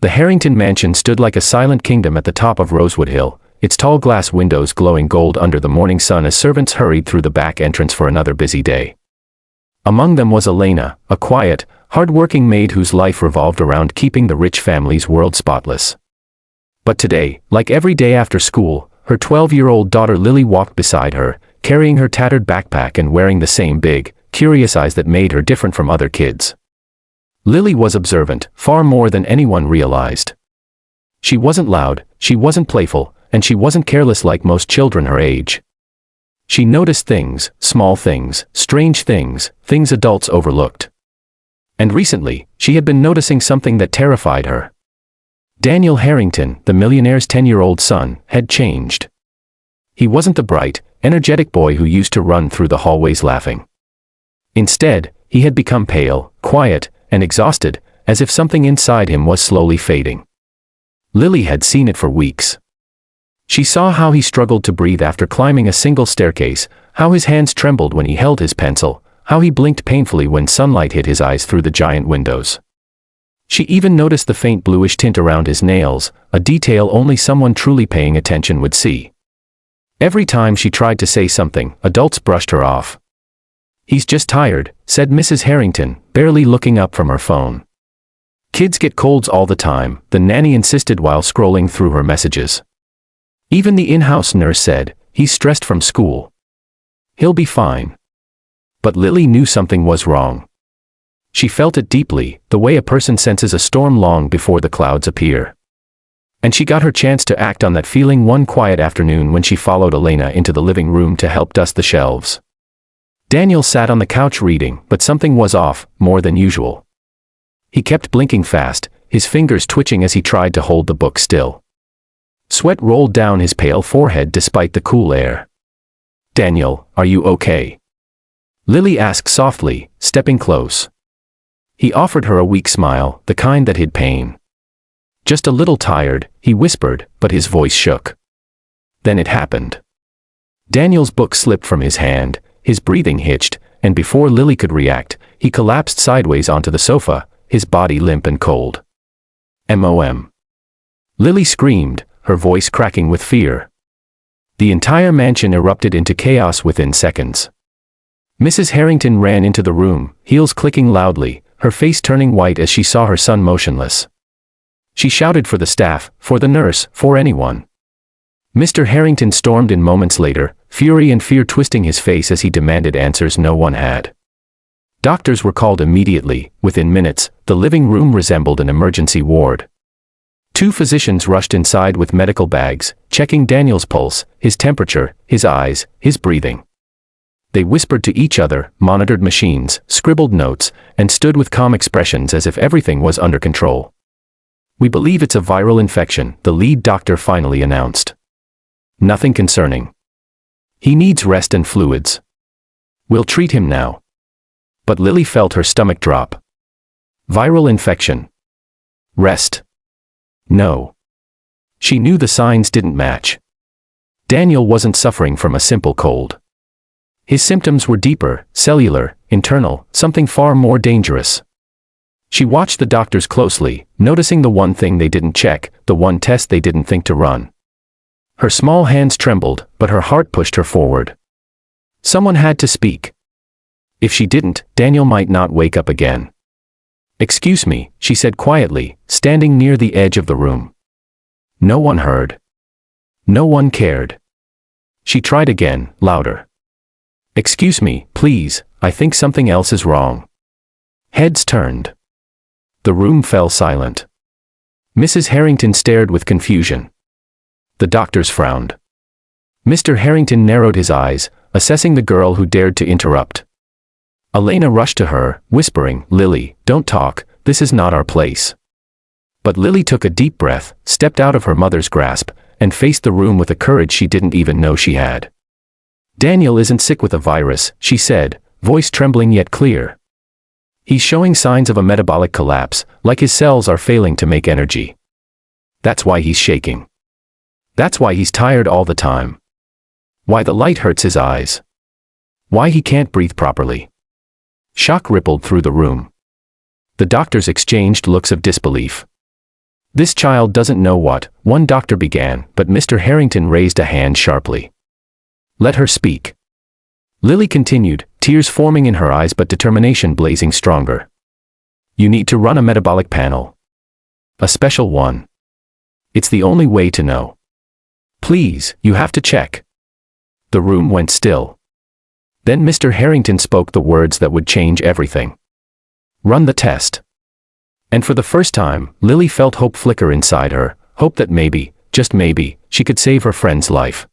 The Harrington mansion stood like a silent kingdom at the top of Rosewood Hill, its tall glass windows glowing gold under the morning sun as servants hurried through the back entrance for another busy day. Among them was Elena, a quiet, hard-working maid whose life revolved around keeping the rich family's world spotless. But today, like every day after school, her 12-year-old daughter Lily walked beside her, carrying her tattered backpack and wearing the same big, curious eyes that made her different from other kids. Lily was observant, far more than anyone realized. She wasn't loud, she wasn't playful, and she wasn't careless like most children her age. She noticed things, small things, strange things, things adults overlooked. And recently, she had been noticing something that terrified her. Daniel Harrington, the millionaire's 10-year-old son, had changed. He wasn't the bright, energetic boy who used to run through the hallways laughing. Instead, he had become pale, quiet, and exhausted, as if something inside him was slowly fading. Lily had seen it for weeks. She saw how he struggled to breathe after climbing a single staircase, how his hands trembled when he held his pencil, how he blinked painfully when sunlight hit his eyes through the giant windows. She even noticed the faint bluish tint around his nails, a detail only someone truly paying attention would see. Every time she tried to say something, adults brushed her off. "He's just tired," said Mrs. Harrington, barely looking up from her phone. "Kids get colds all the time," the nanny insisted while scrolling through her messages. Even the in-house nurse said, "He's stressed from school. He'll be fine." But Lily knew something was wrong. She felt it deeply, the way a person senses a storm long before the clouds appear. And she got her chance to act on that feeling one quiet afternoon when she followed Elena into the living room to help dust the shelves. Daniel sat on the couch reading, but something was off, more than usual. He kept blinking fast, his fingers twitching as he tried to hold the book still. Sweat rolled down his pale forehead despite the cool air. "Daniel, are you okay?" Lily asked softly, stepping close. He offered her a weak smile, the kind that hid pain. "Just a little tired," he whispered, but his voice shook. Then it happened. Daniel's book slipped from his hand, his breathing hitched, and before Lily could react, he collapsed sideways onto the sofa, his body limp and cold. "Mom." Lily screamed, her voice cracking with fear. The entire mansion erupted into chaos within seconds. Mrs. Harrington ran into the room, heels clicking loudly, her face turning white as she saw her son motionless. She shouted for the staff, for the nurse, for anyone. Mr. Harrington stormed in moments later, fury and fear twisting his face as he demanded answers no one had. Doctors were called immediately. Within minutes, the living room resembled an emergency ward. 2 physicians rushed inside with medical bags, checking Daniel's pulse, his temperature, his eyes, his breathing. They whispered to each other, monitored machines, scribbled notes, and stood with calm expressions as if everything was under control. "We believe it's a viral infection," the lead doctor finally announced. "Nothing concerning. He needs rest and fluids. We'll treat him now." But Lily felt her stomach drop. Viral infection. Rest. No. She knew the signs didn't match. Daniel wasn't suffering from a simple cold. His symptoms were deeper, cellular, internal, something far more dangerous. She watched the doctors closely, noticing the one thing they didn't check, the one test they didn't think to run. Her small hands trembled, but her heart pushed her forward. Someone had to speak. If she didn't, Daniel might not wake up again. "Excuse me," she said quietly, standing near the edge of the room. No one heard. No one cared. She tried again, louder. "Excuse me, please, I think something else is wrong." Heads turned. The room fell silent. Mrs. Harrington stared with confusion. The doctors frowned. Mr. Harrington narrowed his eyes, assessing the girl who dared to interrupt. Elena rushed to her, whispering, "Lily, don't talk, this is not our place." But Lily took a deep breath, stepped out of her mother's grasp, and faced the room with a courage she didn't even know she had. "Daniel isn't sick with a virus," she said, voice trembling yet clear. "He's showing signs of a metabolic collapse, like his cells are failing to make energy. That's why he's shaking. That's why he's tired all the time. Why the light hurts his eyes. Why he can't breathe properly." Shock rippled through the room. The doctors exchanged looks of disbelief. This child doesn't know what, one doctor began, but Mr. Harrington raised a hand sharply. Let her speak. Lily continued, tears forming in her eyes but determination blazing stronger. You need to run a metabolic panel. A special one. It's the only way to know. Please, you have to check. The room went still. Then Mr. Harrington spoke the words that would change everything. Run the test. And for the first time, Lily felt hope flicker inside her, hope that maybe, just maybe, she could save her friend's life.